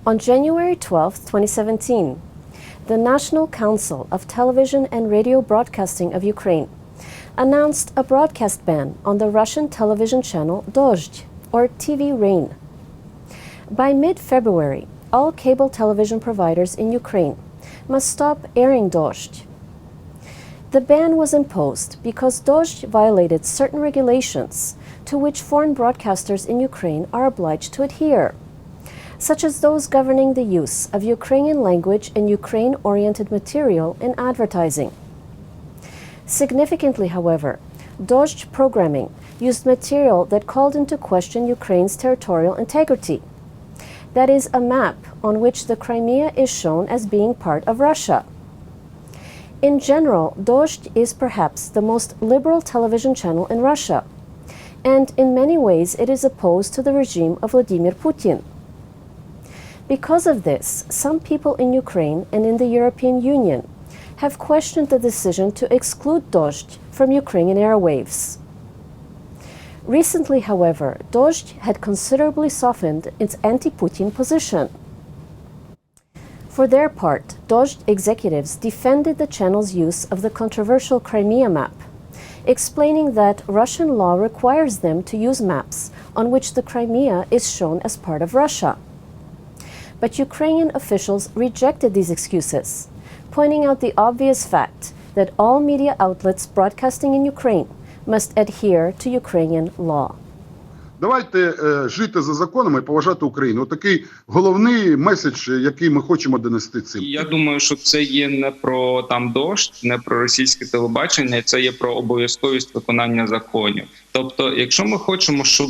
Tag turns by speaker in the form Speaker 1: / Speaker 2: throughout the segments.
Speaker 1: On January 12, 2017, the National Council of Television and Radio Broadcasting of Ukraine announced a broadcast ban on the Russian television channel Dozhd, or TV Rain. By mid-February, all cable television providers in Ukraine must stop airing Dozhd. The ban was imposed because Dozhd violated certain regulations to which foreign broadcasters in Ukraine are obliged to adhere, such as those governing the use of Ukrainian language and Ukraine-oriented material in advertising. Significantly, however, Dozhd programming used material that called into question Ukraine's territorial integrity. That is, a map on which the Crimea is shown as being part of Russia. In general, Dozhd is perhaps the most liberal television channel in Russia, and in many ways it is opposed to the regime of Vladimir Putin. Because of this, some people in Ukraine and in the European Union have questioned the decision to exclude Dozhd from Ukrainian airwaves. Recently, however, Dozhd had considerably softened its anti-Putin position. For their part, Dozhd executives defended the channel's use of the controversial Crimea map, explaining that Russian law requires them to use maps on which the Crimea is shown as part of Russia. But Ukrainian officials rejected these excuses, pointing out the obvious fact that all media outlets broadcasting in Ukraine must adhere to Ukrainian law.
Speaker 2: Давайте жити за законами і поважати Україну. Отакий головний меседж, який ми хочемо донести цим.
Speaker 3: Я думаю, що це є не про там Дождь, не про російське телебачення, це є про обов'язковість виконання законів. Тобто, якщо ми хочемо, щоб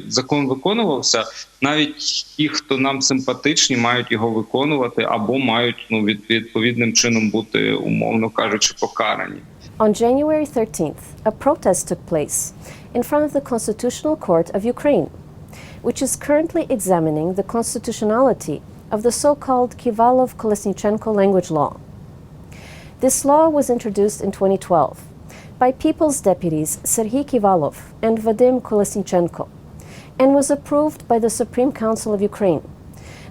Speaker 3: закон виконувався, навіть ті, хто нам симпатичні, мають його виконувати або мають відповідним чином бути, умовно кажучи, покарані.
Speaker 1: On January 13th, a protest took place in front of the Constitutional Court of Ukraine, which is currently examining the constitutionality of the so-called Kivalov-Kolesnichenko language law. This law was introduced in 2012 by People's Deputies Serhiy Kivalov and Vadim Kolesnichenko, and was approved by the Supreme Council of Ukraine,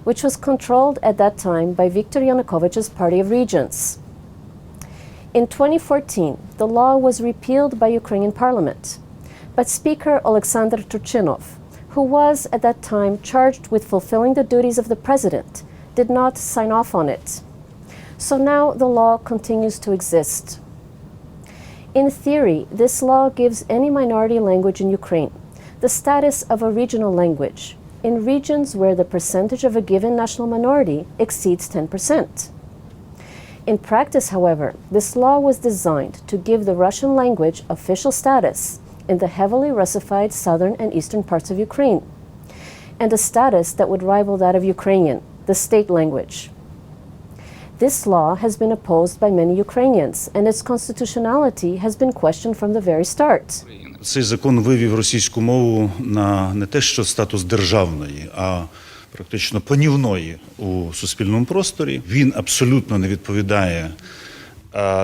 Speaker 1: which was controlled at that time by Viktor Yanukovych's Party of Regents. In 2014, the law was repealed by Ukrainian parliament, but Speaker Alexander Turchinov, who was at that time charged with fulfilling the duties of the president, did not sign off on it. So now the law continues to exist. In theory, this law gives any minority language in Ukraine the status of a regional language in regions where the percentage of a given national minority exceeds 10%. In practice, however, this law was designed to give the Russian language official status in the heavily Russified southern and eastern parts of Ukraine, and a status that would rival that of Ukrainian, the state language. This law has been opposed by many Ukrainians, and its constitutionality has been questioned from the very start.
Speaker 4: Цей закон вивів російську мову на не те, що статус державної, а практично панівної у суспільному просторі. Він абсолютно не відповідає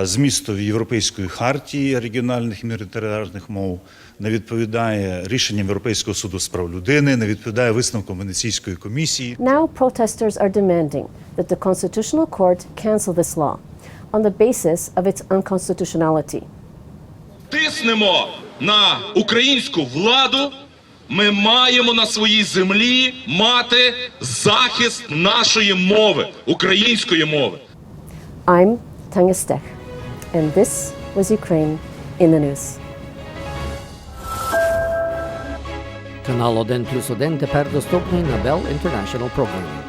Speaker 4: змістові Європейської хартії регіональних і міноритарних мов, не відповідає рішенням Європейського суду з прав людини, не відповідає висновкам Венеційської комісії.
Speaker 1: Now protesters are demanding that the Constitutional Court cancel this law on the basis of its unconstitutionality.
Speaker 5: Тиснемо на українську владу. Ми маємо на своїй землі мати захист нашої мови, української мови.
Speaker 1: I'm Tania Stech, and this was Ukraine in the News.
Speaker 6: Канал 1+1 тепер доступний на Bell International Programming.